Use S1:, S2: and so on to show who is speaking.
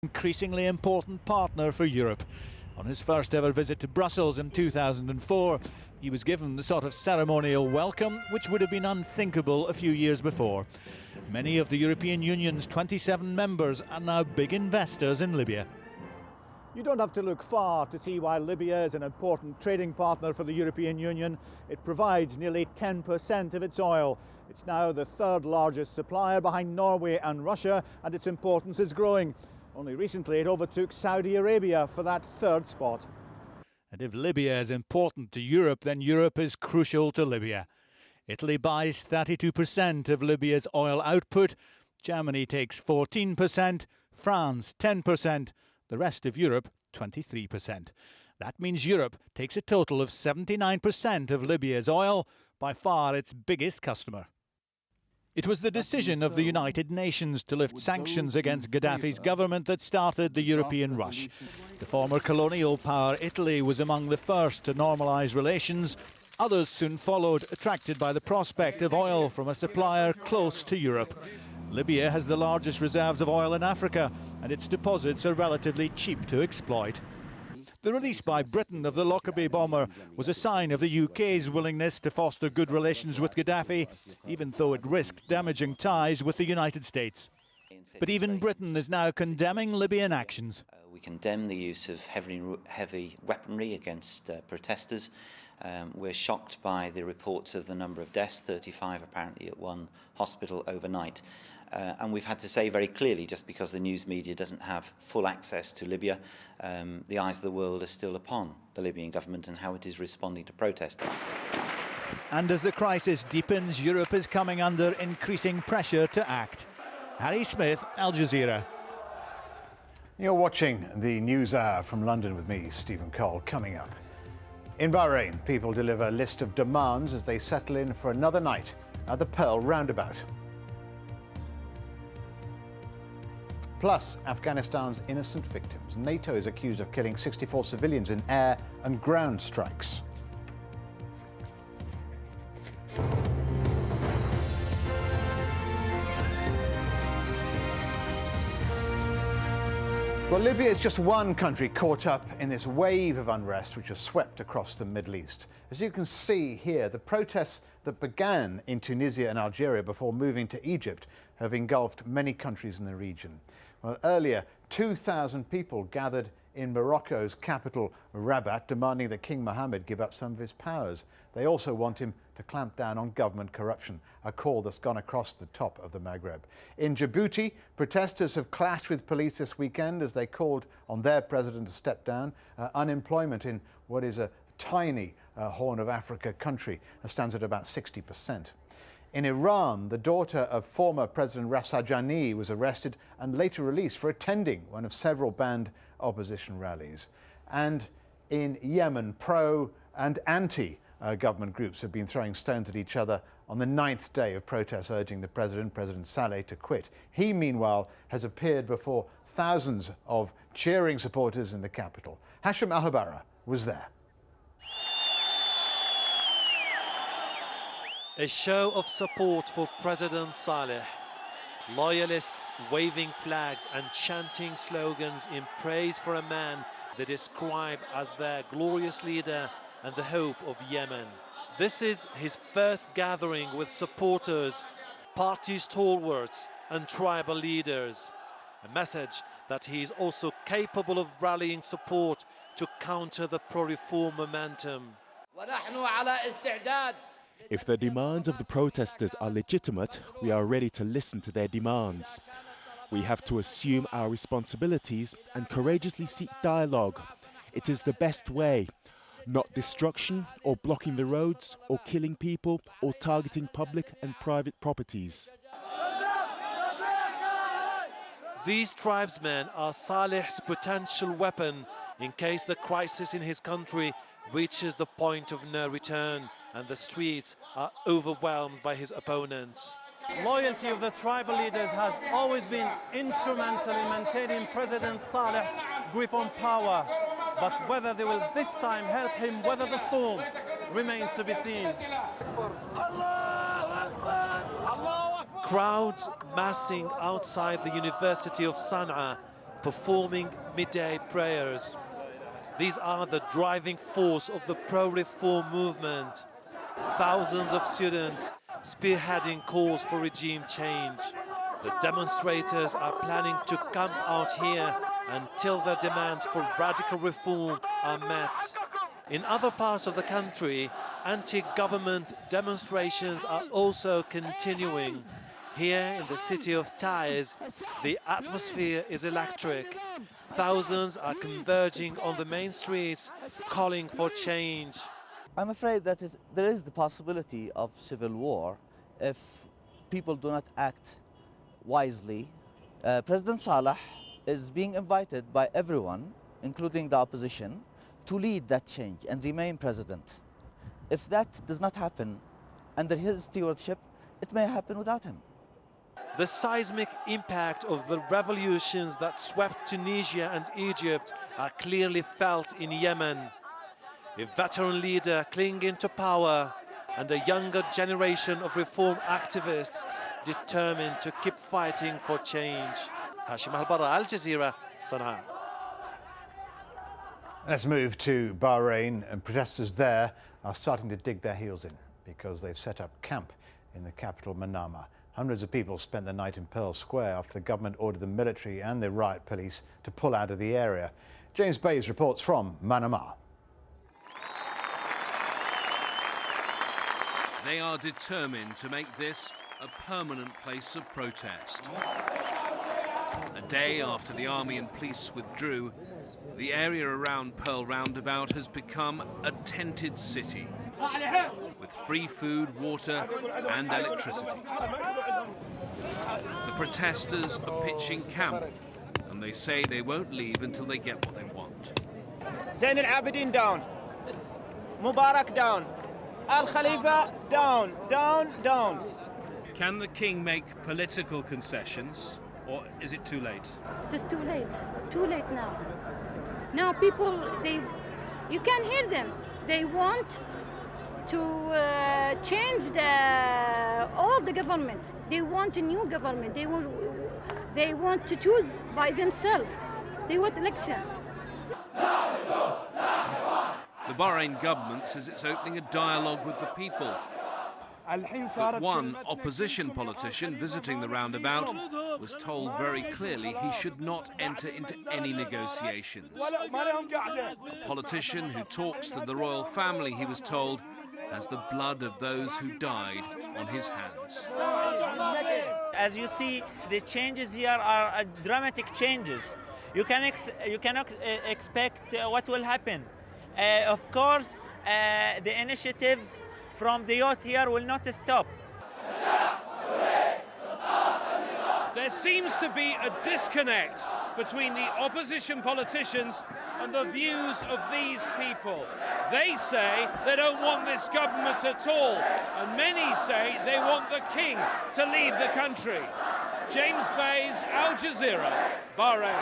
S1: Increasingly important partner for Europe. On his first ever visit to Brussels in 2004, he was given the sort of ceremonial welcome which would have been unthinkable a few years before. Many of the European Union's 27 members are now big investors in Libya. You don't have to look far to see why Libya is an important trading partner for the European Union. It provides nearly 10% of its oil. It's now the third largest supplier behind Norway and Russia, and its importance is growing. Only recently it overtook Saudi Arabia for that third spot. And if Libya is important to Europe, then Europe is crucial to Libya. Italy buys 32% of Libya's oil output, Germany takes 14%, France 10%, the rest of Europe 23%. That means Europe takes a total of 79% of Libya's oil, by far its biggest customer. It was the decision of the United Nations to lift sanctions against Gaddafi's government that started the European rush. The former colonial power Italy was among the first to normalise relations. Others soon followed, attracted by the prospect of oil from a supplier close to Europe. Libya has the largest reserves of oil in Africa, and its deposits are relatively cheap to exploit. The release by Britain of the Lockerbie bomber was a sign of the UK's willingness to foster good relations with Gaddafi, even though it risked damaging ties with the United States. But even Britain is now condemning Libyan actions.
S2: We condemn the use of heavy weaponry against protesters. We're shocked by the reports of the number of deaths, 35 apparently at one hospital overnight. And we've had to say very clearly, just because the news media doesn't have full access to Libya, the eyes of the world are still upon the Libyan government and how it is responding to protest.
S1: And as the crisis deepens, Europe is coming under increasing pressure to act. Harry Smith, AlJazeera.
S3: You're watching the News Hour from London with me, Stephen Cole. Coming up. In Bahrain, people deliver a list of demands as they settle in for another night at the Pearl Roundabout. Plus, Afghanistan's innocent victims. NATO is accused of killing 64 civilians in air and ground strikes. Well, Libya is just one country caught up in this wave of unrest which has swept across the Middle East. As you can see here, the protests that began in Tunisia and Algeria before moving to Egypt have engulfed many countries in the region. Well, earlier, 2,000 people gathered in Morocco's capital, Rabat, demanding that King Mohammed give up some of his powers. They also want him to clamp down on government corruption, a call that's gone across the top of the Maghreb. In Djibouti, protesters have clashed with police this weekend as they called on their president to step down. Unemployment in what is a tiny Horn of Africa country stands at about 60%. In Iran, the daughter of former President Rafsanjani was arrested and later released for attending one of several banned opposition rallies. And in Yemen, pro and anti-government groups have been throwing stones at each other on the 9th day of protests urging the President Saleh, to quit. He, meanwhile, has appeared before thousands of cheering supporters in the capital. Hashim Al-Habara was there.
S4: A show of support for President Saleh. Loyalists waving flags and chanting slogans in praise for a man they describe as their glorious leader and the hope of Yemen. This is his first gathering with supporters, party stalwarts and tribal leaders. A message that he is also capable of rallying support to counter the pro-reform momentum.
S5: If the demands of the protesters are legitimate, we are ready to listen to their demands. We have to assume our responsibilities and courageously seek dialogue. It is the best way, not destruction or blocking the roads or killing people or targeting public and private properties.
S4: These tribesmen are Saleh's potential weapon in case the crisis in his country reaches the point of no return and the streets are overwhelmed by his opponents.
S6: Loyalty of the tribal leaders has always been instrumental in maintaining President Saleh's grip on power. But whether they will this time help him weather the storm remains to be seen.
S4: Crowds massing outside the University of Sana'a performing midday prayers. These are the driving force of the pro-reform movement. Thousands of students spearheading calls for regime change. The demonstrators are planning to camp out here until their demands for radical reform are met. In other parts of the country, anti-government demonstrations are also continuing. Here in the city of Taiz, the atmosphere is electric. Thousands are converging on the main streets, calling for change.
S7: I'm afraid that there is the possibility of civil war if people do not act wisely. President Saleh is being invited by everyone, including the opposition, to lead that change and remain president. If that does not happen under his stewardship, it may happen without him.
S4: The seismic impact of the revolutions that swept Tunisia and Egypt are clearly felt in Yemen. A veteran leader clinging to power and a younger generation of reform activists determined to keep fighting for change. Hashim Al-Barra, AlJazeera, Sana'a.
S3: Let's move to Bahrain, and protesters there are starting to dig their heels in because they've set up camp in the capital, Manama. Hundreds of people spent the night in Pearl Square after the government ordered the military and the riot police to pull out of the area. James Bays reports from Manama.
S8: They are determined to make this a permanent place of protest. A day after the army and police withdrew, the area around Pearl Roundabout has become a tented city with free food, water and electricity. The protesters are pitching camp and they say they won't leave until they get what they want.
S9: Zain al-Abidin down, Mubarak down, Al-Khalifa down, down, down.
S8: Can the king make political concessions, or is it too late?
S10: It is too late now. Now people, you can hear them. They want to change all the government. They want a new government. They want to choose by themselves. They want election.
S8: The Bahrain government says it's opening a dialogue with the people. But one opposition politician visiting the roundabout was told very clearly he should not enter into any negotiations. A politician who talks to the royal family, he was told, has the blood of those who died on his hands.
S9: As you see, the changes here are dramatic changes. You cannot expect what will happen. Of course, the initiatives from the youth here will not stop.
S8: There seems to be a disconnect between the opposition politicians and the views of these people. They say they don't want this government at all, and many say they want the king to leave the country. James Bays, AlJazeera, Bahrain.